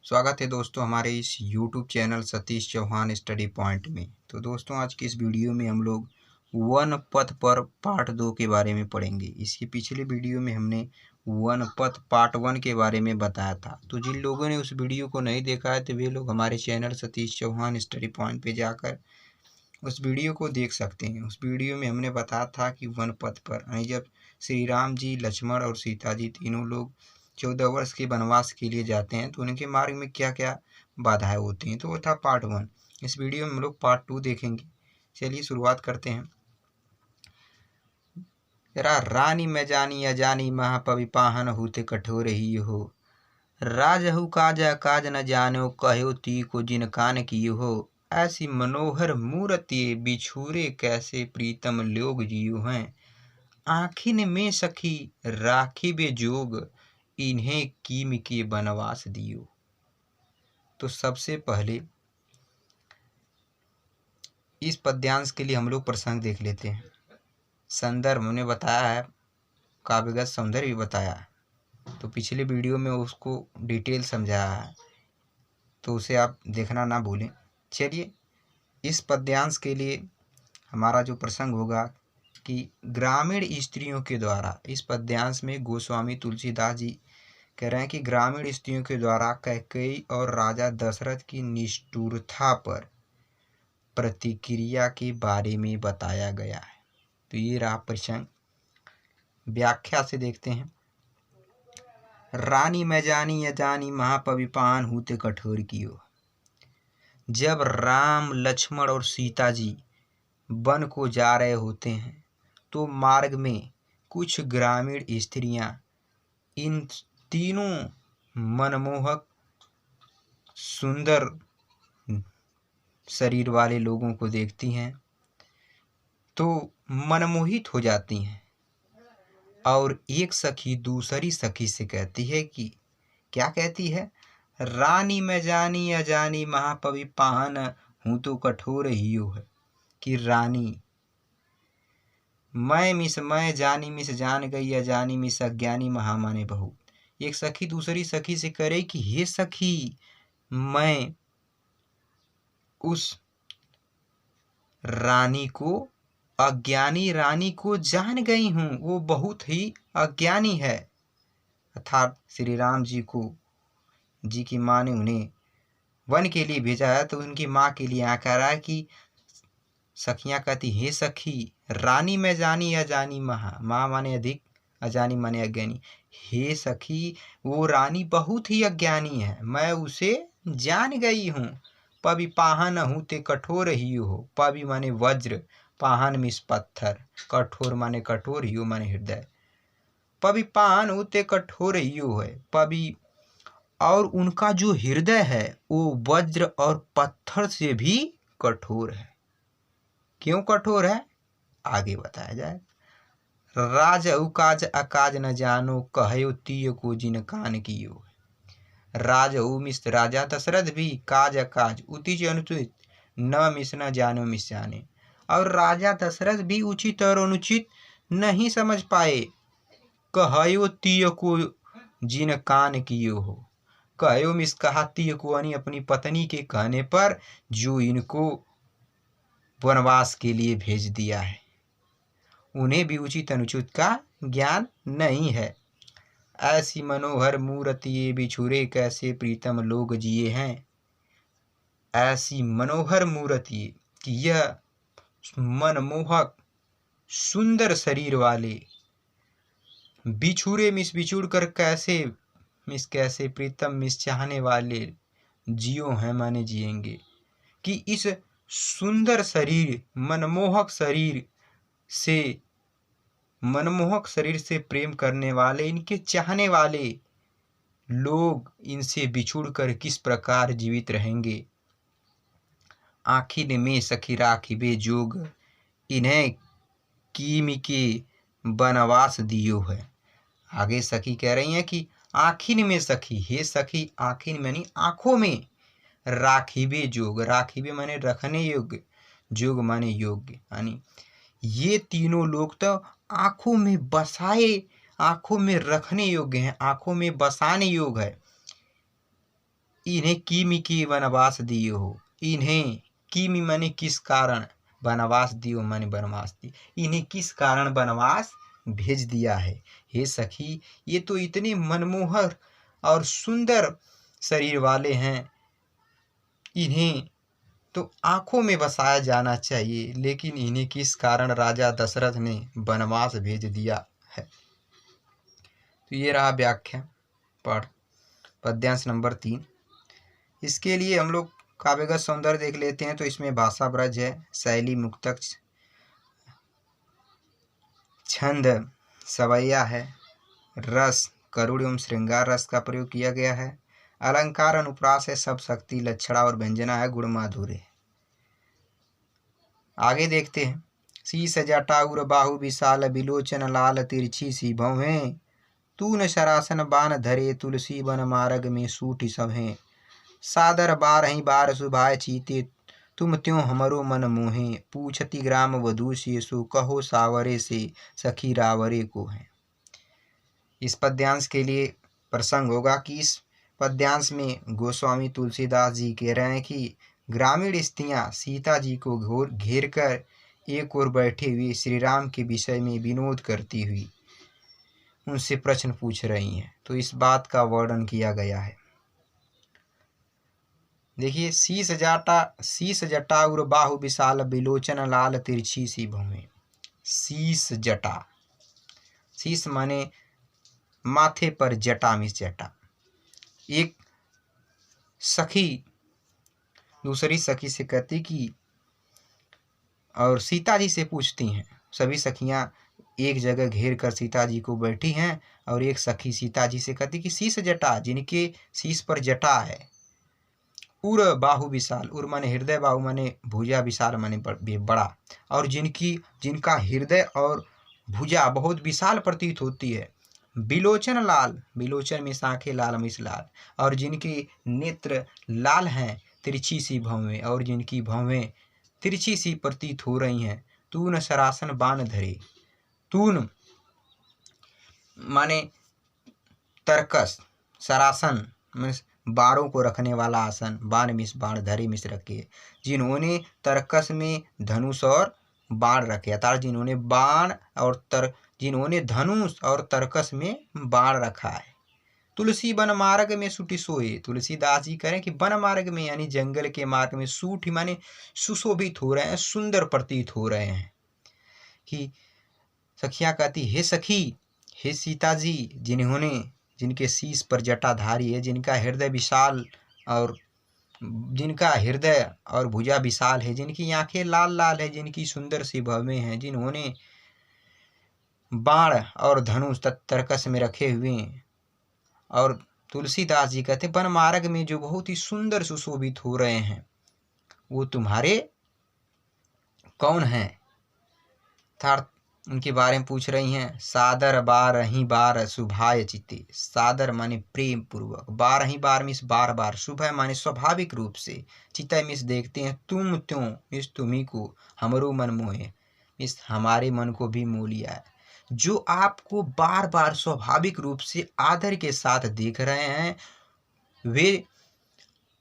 स्वागत है दोस्तों हमारे इस YouTube channel Satish Chauhan study point में। तो दोस्तों आज की इस वीडियो में हम लोग वन पथ पर पार्ट 2 के बारे में पढ़ेंगे। इसकी पिछले वीडियो में हमने वन पथ पार्ट 1 के बारे में बताया था। तो जिन लोगों ने उस वीडियो को नहीं देखा है तो वे लोग हमारे channel Satish Chauhan study point पे जाकर उस वीडियो को देख सकते हैं। उस वीडियो में हमने बताया था कि वन पथ पर जब श्री राम जी, लक्ष्मण और सीता जी तीनों लोग 14 वर्ष के वनवास के लिए जाते हैं तो उनके मार्ग में क्या क्या बाधाएं होती हैं। तो वो था पार्ट 1। इस वीडियो में हम लोग पार्ट 2 देखेंगे। चलिए शुरुआत करते हैं। रानी मैं जानी अजानी महापविपाहन होते कठोर ही हो, राजहु काज काज न जानो कहो ती को जिन कान की हो, ऐसी मनोहर मूर्ति बिछूरे कैसे प्रीतम लोग जियो हैं, आखिन में सखी राखी बे जोग इन्हें कीम के बनवास दियो। तो सबसे पहले इस पद्यांश के लिए हम लोग प्रसंग देख लेते हैं। संदर्भ हमने बताया है, काव्यगत सौंदर्य भी बताया है, तो पिछले वीडियो में उसको डिटेल समझाया है, तो उसे आप देखना ना भूलें। चलिए इस पद्यांश के लिए हमारा जो प्रसंग होगा कि ग्रामीण स्त्रियों के द्वारा, इस पद्यांश में गोस्वामी तुलसीदास जी कह रहे हैं कि ग्रामीण स्त्रियों के द्वारा कैकेयी और राजा दशरथ की निष्ठुरता पर प्रतिक्रिया के बारे में बताया गया है। तो ये रहा प्रसंग। व्याख्या से देखते हैं। रानी मैं जानी अजानी महापविपान होते कठोर कियो। जब राम, लक्ष्मण और सीता जी वन को जा रहे होते हैं तो मार्ग में कुछ ग्रामीण स्त्रियां इन तीनों मनमोहक सुंदर शरीर वाले लोगों को देखती हैं तो मनमोहित हो जाती हैं, और एक सखी दूसरी सखी से कहती है कि क्या कहती है, रानी मैं जानी अजानी महापविपाहन हूँ तो कठोर ही हो है, कि रानी मैं मिस मैं जानी मिस जान गई अजानी मिस अज्ञानी महामाने बहु। एक सखी दूसरी सखी से करे कि हे सखी, मैं उस रानी को, अज्ञानी रानी को जान गई हूँ, वो बहुत ही अज्ञानी है। अर्थात श्री राम जी की माँ ने उन्हें वन के लिए भेजा है, तो उनकी माँ के लिए यहाँ कह रहा है कि सखियाँ कहती हे सखी, रानी मैं जानी अजानी महा, माँ माने अधिक, अजानी माने अज्ञानी। हे सखी, वो रानी बहुत ही अज्ञानी है, मैं उसे जान गई हूँ। पविपाहन हूँ ते कठोर ही हो। पवि माने वज्र, पाहन मिस पत्थर, कठोर माने कठोर, ही माने हृदय। पविपाहन होते कठोर ही हो है। पवि और उनका जो हृदय है वो वज्र और पत्थर से भी कठोर है। क्यों कठोर है आगे बताया जाए। राज उकाज अकाज न जानो कहो तीय को जिन कान कियो। राज मिस राजा दशरथ भी, काज अकाज उचित अनुचित न मिस न जानो मिस जाने, और राजा दशरथ भी उचित और अनुचित नहीं समझ पाए। कहो तीय को जिन कान कियो हो। कहो मिस कहा तीय को अपनी पत्नी के कहने पर जो इनको वनवास के लिए भेज दिया है, उन्हें भी उचित अनुचित का ज्ञान नहीं है। ऐसी मनोहर मूर्ति बिछुरे कैसे प्रीतम लोग जिए हैं। ऐसी मनोहर मूर्ति कि यह मनमोहक सुंदर शरीर वाले बिछुरे मिस बिछुड़ कर कैसे प्रीतम मिस चाहने वाले जियो हैं माने जिएंगे, कि इस सुंदर शरीर मनमोहक शरीर से प्रेम करने वाले, इनके चाहने वाले लोग इनसे बिछुड़कर किस प्रकार जीवित रहेंगे। आखिर में सखी राखिबे जोग इन्हें कीम के बनवास दियो है। आगे सखी कह रही हैं कि आखिर में सखी, हे सखी, आखिर में आंखों में, राखिबे जोग, राखिबे माने रखने योग्य, जोग माने योग्य, यानी ये तीनों लोग तो आंखों में बसाए, आंखों में रखने योग्य हैं, आंखों में बसाने योग्य है। इन्हें किमि के वनवास दियो हो। इन्हें किमि माने किस कारण, वनवास दियो माने वनवास दी, इन्हें किस कारण वनवास भेज दिया है। हे सखी, ये तो इतने मनमोहक और सुंदर शरीर वाले हैं, इन्हें तो आंखों में बसाया जाना चाहिए, लेकिन इन्हें किस कारण राजा दशरथ ने वनवास भेज दिया है। तो ये रहा व्याख्या पाठ पद्यांश नंबर 3। इसके लिए हम लोग काव्यगत सौंदर्य देख लेते हैं। तो इसमें भाषा ब्रज है, शैली मुक्तक, छंद सवैया है, रस करुण एवं श्रृंगार रस का प्रयोग किया गया है, अलंकार अनुप्रास है, सब शक्ति लक्षणा और व्यंजना है, गुण माधुर्य। आगे देखते हैं। शीस जटा उर बाहु विशाल, बिलोचन लाल तिरछी सी भवें, तून शरासन बान धरे, तुलसी बन मार्ग में सूटी सभें, सादर बारहि बार सुभाय चीते, तुम त्यों हमरो मन मोहे, पूछती ग्राम वधू शेषु, कहो सावरे से सखी रावरे को है। इस पद्यांश के लिए प्रसंग होगा कि इस पद्यांश में गोस्वामी तुलसीदास जी कह रहे हैं कि ग्रामीण स्त्रियां सीता जी को घेर कर एक ओर बैठे हुए श्री राम के विषय में विनोद करती हुई उनसे प्रश्न पूछ रही हैं। तो इस बात का वर्णन किया गया है। देखिए, शीस जटा उर बाहु विशाल, बिलोचन लाल तिरछी सी भवें। शीस जटा, शीस माने माथे पर, जटा में जटा। एक सखी दूसरी सखी से कहती कि, और सीता जी से पूछती हैं, सभी सखियां एक जगह घेर कर सीता जी को बैठी हैं, और एक सखी सीता जी से कहती कि शीस जटा, जिनके शीस पर जटा है, उर बाहु विशाल, उर माने हृदय, बाहु माने भुजा, विशाल माने बड़ा, और जिनका हृदय और भुजा बहुत विशाल प्रतीत होती है, बिलोचन लाल, बिलोचन में आंखें लाल मिस लाल, और जिनके नेत्र लाल हैं, तिरछी सी भवें, और जिनकी भवें तिरछी सी प्रतीत हो रही हैं, तून सरासन बाण धरे, तून माने तरकस, सरासन माने बाणों को रखने वाला आसन, बाण मिस बाण धरे मिस रखे, जिन्होंने तरकस में धनुष और बाण रखे, अर्थात जिन्होंने धनुष और तरकस में बाण रखा है। तुलसी वन मार्ग में सूटी सोए, तुलसीदास जी करें कि वन मार्ग में यानी जंगल के मार्ग में, सूठी माने सुशोभित हो रहे हैं, सुंदर प्रतीत हो रहे हैं। कि सखियां कहती, हे सखी, हे सीता जी, जिनके शीश पर जटाधारी है, जिनका हृदय विशाल और जिनका हृदय और भुजा विशाल है, जिनकी आंखें लाल लाल है, जिनकी सुंदर सी भवें हैं, जिन्होंने बाण और धनुष तरकस में रखे हुए हैं। और तुलसीदास जी कहते वन मार्ग में जो बहुत ही सुंदर सुशोभित हो रहे हैं, वो तुम्हारे कौन हैं। अर्थात उनके बारे में पूछ रही हैं। सादर बार ही बार शुभाय चित्ते, सादर माने प्रेम पूर्वक, बार ही बार मिस बार बार, शुभ है माने स्वाभाविक रूप से, चित्त मिस देखते हैं, तुम त्यों मिस तुम्ही को, हमरो मन मोहे मिस हमारे मन को भी मोह लिया है। जो आपको बार बार स्वाभाविक रूप से आदर के साथ देख रहे हैं, वे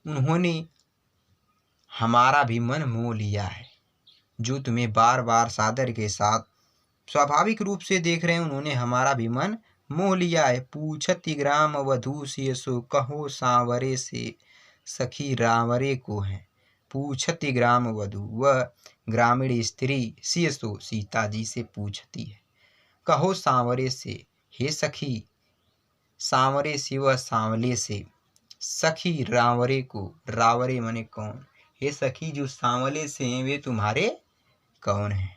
उन्होंने हमारा भी मन मोह लिया है। जो तुम्हें बार बार सादर के साथ स्वाभाविक रूप से देख रहे हैं, उन्होंने हमारा भी मन मोह लिया है। पूछती ग्राम वधू शेषो, कहो सांवरे से सखी रावरे को है। पूछती ग्राम वधू, वह ग्रामीण स्त्री शेषो सीता जी से पूछती है, कहो सांवरे से, हे सखी सांवरे से, वह सांवले से, सखी रावरे को, रावरे माने कौन, हे सखी जो सांवले से हैं वे तुम्हारे कौन हैं।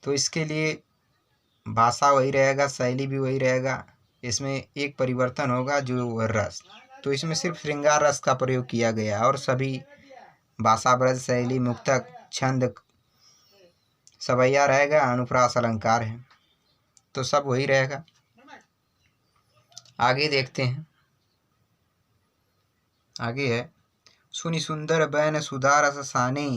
तो इसके लिए भाषा वही रहेगा, शैली भी वही रहेगा, इसमें एक परिवर्तन होगा जो रस, तो इसमें सिर्फ श्रृंगार रस का प्रयोग किया गया, और सभी भाषा ब्रज, शैली, मुक्तक, छंद सवैया रहेगा, अनुप्रास अलंकार है, तो सब वही रहेगा। आगे देखते हैं। आगे है, सुनि सुंदर बैन सुधा रस साने,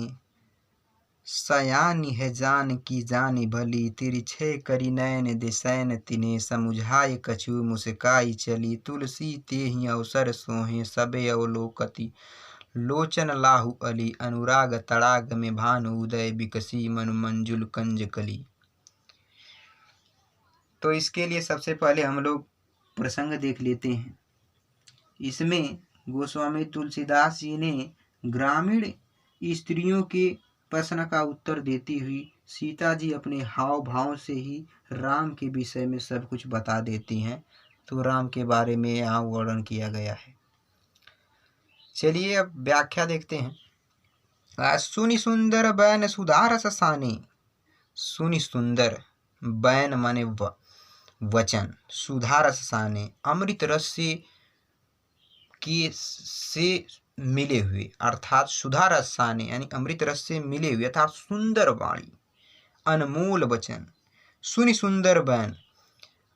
सयानी है जान की जानी भली, तिरछे करी नैन दिसैन तिने, समुझाए कछु मुस्काई चली, तुलसी तेहि अवसर सोहे सबे अवलोकति, लोचन लाहु अली, अनुराग तड़ाग में भानु उदय, बिकसी मनु मंजुल कंज कली। तो इसके लिए सबसे पहले हम लोग प्रसंग देख लेते हैं। इसमें गोस्वामी तुलसीदास जी ने ग्रामीण स्त्रियों के प्रश्न का उत्तर देती हुई सीता जी अपने हाव भाव से ही राम के विषय में सब कुछ बता देती हैं। तो राम के बारे में यहाँ वर्णन किया गया है। चलिए अब व्याख्या देखते हैं। सुनि सुंदर बैन सुधारस सानी। सुनि सुंदर बैन माने वचन, सुधारस साने अमृत रस से मिले हुए, अर्थात सुधा रस साने यानी अमृत रस से मिले हुए अर्थात सुंदर वाणी, अनमोल वचन। सुनि सुंदर बैन।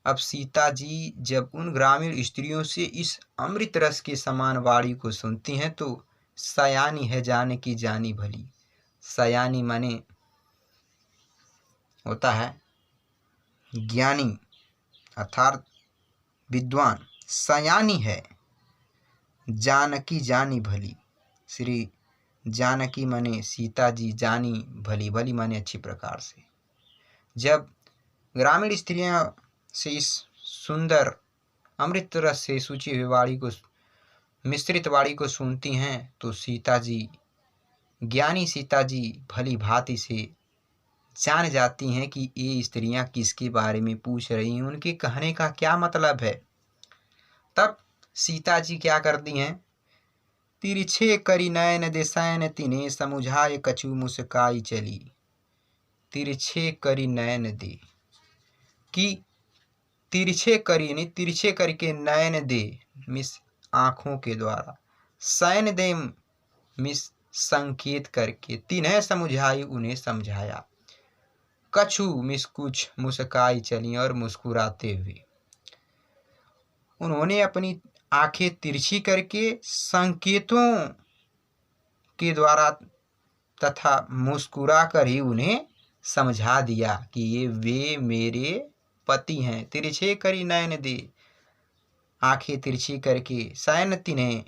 अब सीता जी जब उन ग्रामीण स्त्रियों से इस अमृत रस के समान वाणी को सुनती हैं तो सयानी है जाने की जानी भली। सयानी माने होता है ज्ञानी अर्थात विद्वान। सयानी है जानकी जानी भली। श्री जानकी माने सीता जी जानी भली, भली माने अच्छी प्रकार से। जब ग्रामीण स्त्रियां से इस सुंदर अमृत रस से सूची हुई वाणी को, मिश्रित वाणी को सुनती हैं तो सीता जी, ज्ञानी सीता जी भली भांति से जान जाती हैं कि ये स्त्रियां किसके बारे में पूछ रही हैं, उनके कहने का क्या मतलब है। तब सीता जी क्या करती हैं, तिरछे करी नयन दिसैन तिने, समुझाए कछु मुस्काई चली। तिरछे करी नयन दे कि तिरछे करी यानी तिरछे करके नयन दे मिस आँखों के द्वारा, सैन दे मिस संकेत करके, तिन्हें समुझाई उन्हें समझाया, कछु मिस कुछ, मुस्काई चली और मुस्कुराते हुए। उन्होंने अपनी आंखें तिरछी करके संकेतों के द्वारा तथा मुस्कुरा कर ही उन्हें समझा दिया कि ये वे मेरे पति हैं। तिरछे करी नयन दे, आंखें तिरछी करके, सैन तिन्हें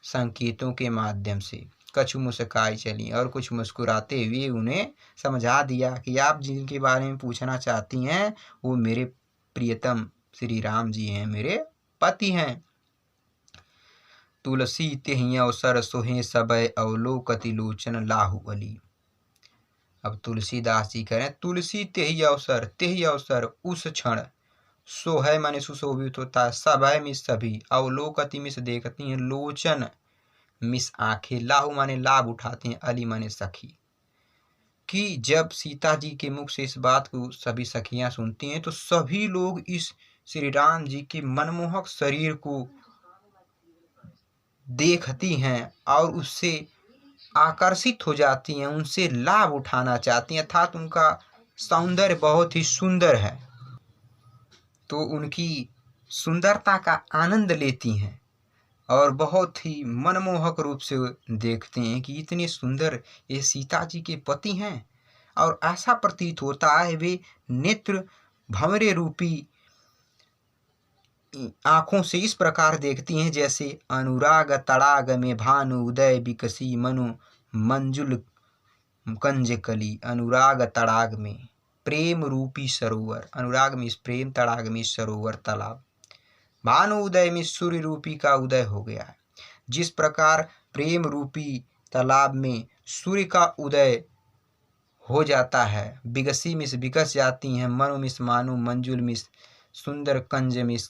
संकेतों के माध्यम से, कछु मुस्काई चली और कुछ मुस्कुराते हुए उन्हें समझा दिया कि आप जिनके बारे में पूछना चाहती हैं वो मेरे प्रियतम श्री राम जी हैं, मेरे पति हैं। तुलसी तेहि अवसर सोहे सबय, अवलोकति लोचन लाहु अली। अब तुलसीदास जी कह रहे हैं, तुलसी तेहि अवसर उस क्षण, सोहे माने सुशोभित होता है, सबय मिस सभी, अवलोकति मिस देखती हैं, लोचन मिस आंखें, लाहु माने लाभ उठाते हैं, अली माने सखी। कि जब सीता जी के मुख से इस बात को सभी सखियां सुनती हैं तो सभी लोग इस श्री राम जी के मनमोहक शरीर को देखती हैं और उससे आकर्षित हो जाती हैं, उनसे लाभ उठाना चाहती हैं, अर्थात उनका सौंदर्य बहुत ही सुंदर है तो उनकी सुंदरता का आनंद लेती हैं और बहुत ही मनमोहक रूप से देखते हैं कि इतने सुंदर ये सीता जी के पति हैं। और ऐसा प्रतीत होता है वे नेत्र भंवरे रूपी आँखों से इस प्रकार देखती हैं जैसे अनुराग तड़ाग में भानु उदय, बिकसी मनु मंजुल कंज कली। अनुराग तड़ाग में प्रेम रूपी सरोवर, अनुराग में इस प्रेम, तड़ाग में सरोवर तालाब, भानु उदय में सूर्य रूपी का उदय हो गया है। जिस प्रकार प्रेम रूपी तालाब में सूर्य का उदय हो जाता है, बिगसी मिस विकस जाती हैं, मनु मिस मानु, मंजुल मिस सुंदर, कंज मिस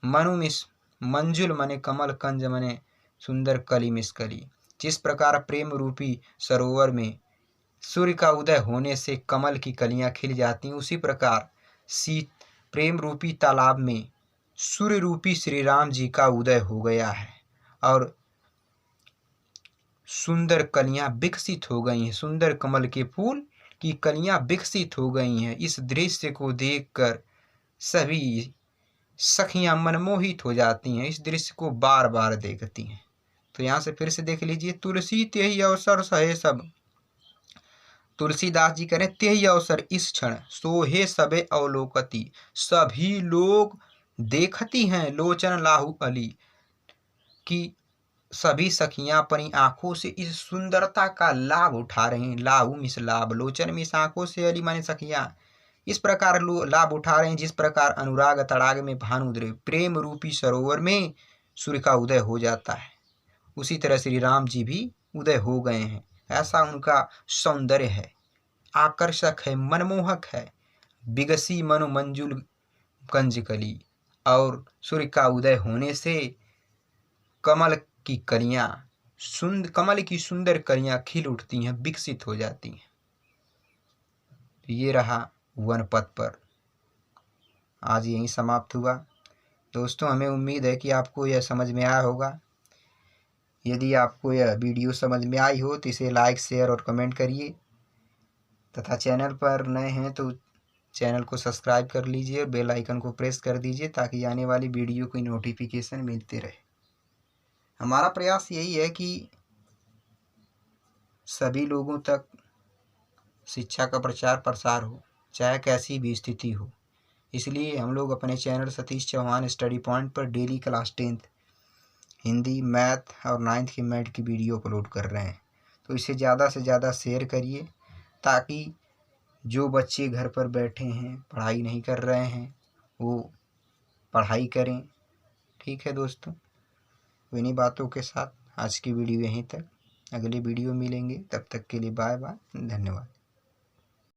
मनु मिस मंजुल मने कमल, कंज मने सुंदर, कली मिस कली। जिस प्रकार प्रेम रूपी सरोवर में सूर्य का उदय होने से कमल की कलियां खिल जाती हैं, उसी प्रकार प्रेम रूपी तालाब में सूर्य रूपी श्री राम जी का उदय हो गया है और सुंदर कलियां विकसित हो गई हैं, सुंदर कमल के फूल की कलियां विकसित हो गई हैं। इस दृश्य को देखकर सभी सखियां मनमोहित हो जाती हैं, इस दृश्य को बार बार देखती हैं। तो यहाँ से फिर से देख लीजिए, तुलसी तेहि अवसर सहे सब, तुलसीदास जी कह रहे त्यही अवसर इस क्षण सोहे सबे अवलोकती, सभी लोग देखती हैं लोचन लाहू अली, कि सभी सखियां अपनी आंखों से इस सुंदरता का लाभ उठा रही हैं। लाहू मिस लाभ, लोचन मिस आंखों से, अली माने सखियां इस प्रकार लाभ उठा रहे हैं जिस प्रकार अनुराग तड़ाग में भानुद्र प्रेम रूपी सरोवर में सूर्य का उदय हो जाता है, उसी तरह श्री राम जी भी उदय हो गए हैं। ऐसा उनका सौंदर्य है, आकर्षक है, मनमोहक है। बिगसी मनु मंजुल कंजकली, और सूर्य का उदय होने से कमल की कलियां कमल की सुंदर कलियां खिल उठती हैं, विकसित हो जाती हैं। ये रहा वनपथ पर, आज यहीं समाप्त हुआ। दोस्तों, हमें उम्मीद है कि आपको यह समझ में आया होगा। यदि आपको यह वीडियो समझ में आई हो तो इसे लाइक, शेयर और कमेंट करिए, तथा चैनल पर नए हैं तो चैनल को सब्सक्राइब कर लीजिए और बेल आइकन को प्रेस कर दीजिए ताकि आने वाली वीडियो की नोटिफिकेशन मिलते रहे। हमारा प्रयास यही है कि सभी लोगों तक शिक्षा का प्रचार प्रसार हो, चाहे कैसी भी स्थिति हो। इसलिए हम लोग अपने channel Satish Chauhan study point पर daily class 10th Hindi, math और 9th की मैथ की वीडियो अपलोड कर रहे हैं। तो इसे ज़्यादा से ज़्यादा शेयर करिए ताकि जो बच्चे घर पर बैठे हैं, पढ़ाई नहीं कर रहे हैं, वो पढ़ाई करें। ठीक है दोस्तों, इन्हीं बातों के साथ आज की वीडियो यहीं तक। अगली वीडियो मिलेंगे, तब तक के लिए बाय बाय, धन्यवाद।